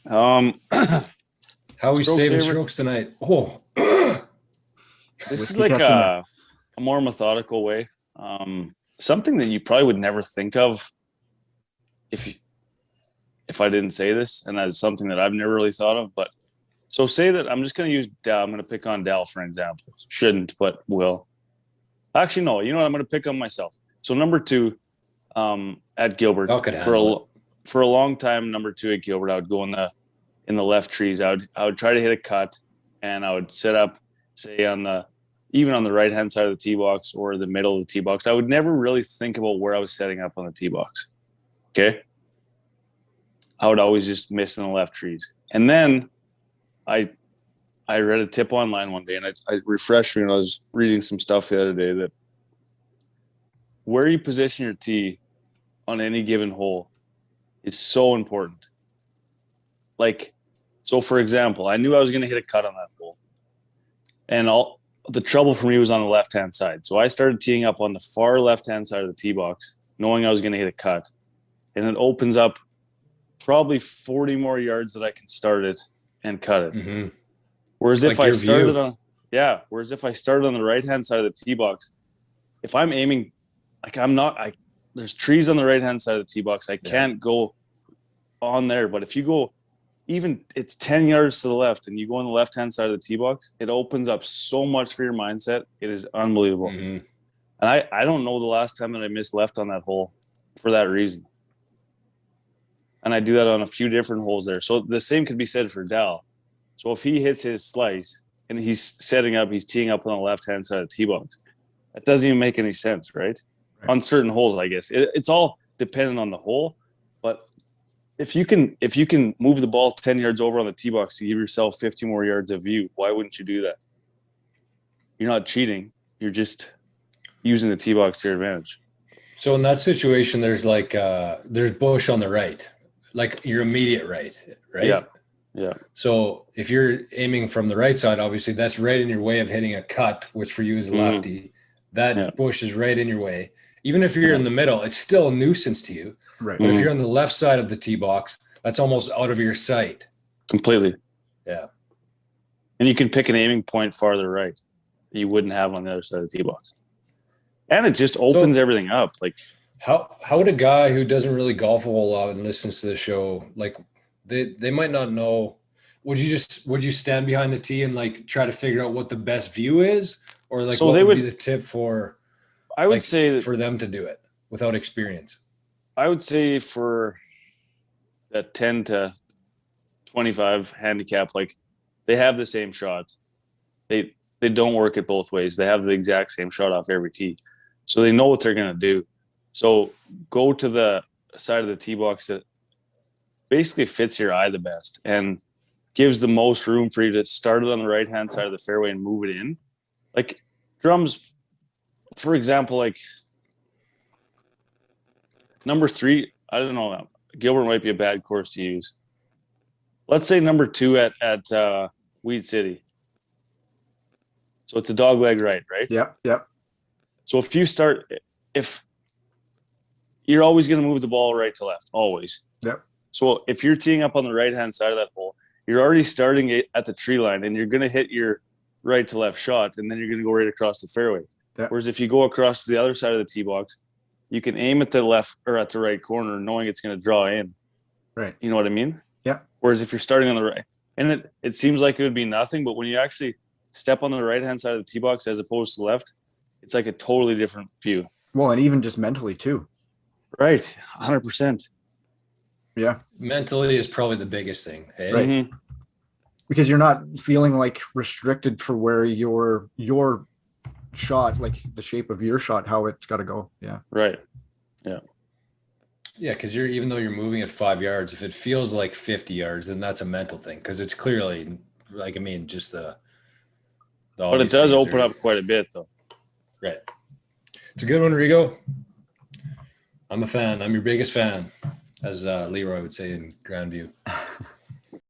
Um, How are we stroke saving saver. strokes tonight? Oh, This is Whiskey like catching there. a more methodical way. Something that you probably would never think of if you, if I didn't say this, and that's something that I've never really thought of. But so say that I'm just going to use Dal. I'm going to pick on Dal for an example. Shouldn't, but will. Actually, no. You know what? I'm going to pick on myself. So number two, at Gilbert Dal could handle it. for a long time. Number two at Gilbert, I would go in the left trees. I would try to hit a cut, and I would set up, say even on the right hand side of the tee box or the middle of the tee box. I would never really think about where I was setting up on the tee box. Okay, I would always just miss in the left trees, and then I read a tip online one day, and I refreshed me when I was reading some stuff the other day that where you position your tee on any given hole is so important. Like, so for example, I knew I was going to hit a cut on that hole, and the trouble for me was on the left hand side. So I started teeing up on the far left hand side of the tee box, knowing I was going to hit a cut, and it opens up probably 40 more yards that I can start it and cut it. Mm-hmm. Whereas Like if I your started view. whereas if I started on the right hand side of the tee box, if I'm aiming, like there's trees on the right hand side of the tee box, I can't go on there. But if you go, even it's 10 yards to the left and you go on the left hand side of the tee box, it opens up so much for your mindset. It is unbelievable. Mm-hmm. And I don't know the last time that I missed left on that hole for that reason. And I do that on a few different holes there. So the same could be said for Dal. So if he hits his slice and he's setting up, he's teeing up on the left hand side of the tee box, that doesn't even make any sense, right? On certain holes, I guess it's all dependent on the hole. But if you can move the ball 10 yards over on the tee box to give yourself 50 more yards of view, why wouldn't you do that? You're not cheating. You're just using the tee box to your advantage. So in that situation, there's there's bush on the right, like your immediate right? Yeah. Yeah. So if you're aiming from the right side, obviously that's right in your way of hitting a cut, which for you is a lefty. That bush is right in your way. Even if you're in the middle, it's still a nuisance to you. Right. But if you're on the left side of the tee box, that's almost out of your sight. Completely. Yeah. And you can pick an aiming point farther right that you wouldn't have on the other side of the tee box. And it just opens everything up. Like how would a guy who doesn't really golf a whole lot and listens to the show, like they might not know, would you stand behind the tee and like try to figure out what the best view is? Or like what would be the tip for I would say for them to do it without experience? I would say for that 10 to 25 handicap, like they have the same shot. They don't work it both ways. They have the exact same shot off every tee. So they know what they're going to do. So go to the side of the tee box that basically fits your eye the best and gives the most room for you to start it on the right-hand side of the fairway and move it in. Like drums, for example, like number 3, I don't know, Gilbert might be a bad course to use. Let's say number 2 at Weed City. So it's a dog leg right? Yep. So if you're always going to move the ball right to left, always. Yep. So if you're teeing up on the right-hand side of that hole, you're already starting at the tree line and you're going to hit your right to left shot and then you're going to go right across the fairway. Yep. Whereas if you go across to the other side of the tee box, you can aim at the left or at the right corner knowing it's going to draw in. Right. You know what I mean? Yeah. Whereas if you're starting on the right, and it seems like it would be nothing, but when you actually step on the right-hand side of the tee box as opposed to left, it's like a totally different view. Well, and even just mentally too. Right. 100%. Yeah. Mentally is probably the biggest thing. Hey? Right. Mm-hmm. Because you're not feeling like restricted for where your shot, like the shape of your shot, how it's got to go. Yeah. Right. Yeah. Yeah, because even though you're moving at 5 yards, if it feels like 50 yards, then that's a mental thing. Because it's clearly, like, I mean, just the but it does open up quite a bit, though. Right. It's a good one, Rigo. I'm a fan. I'm your biggest fan, as Leroy would say in Grandview.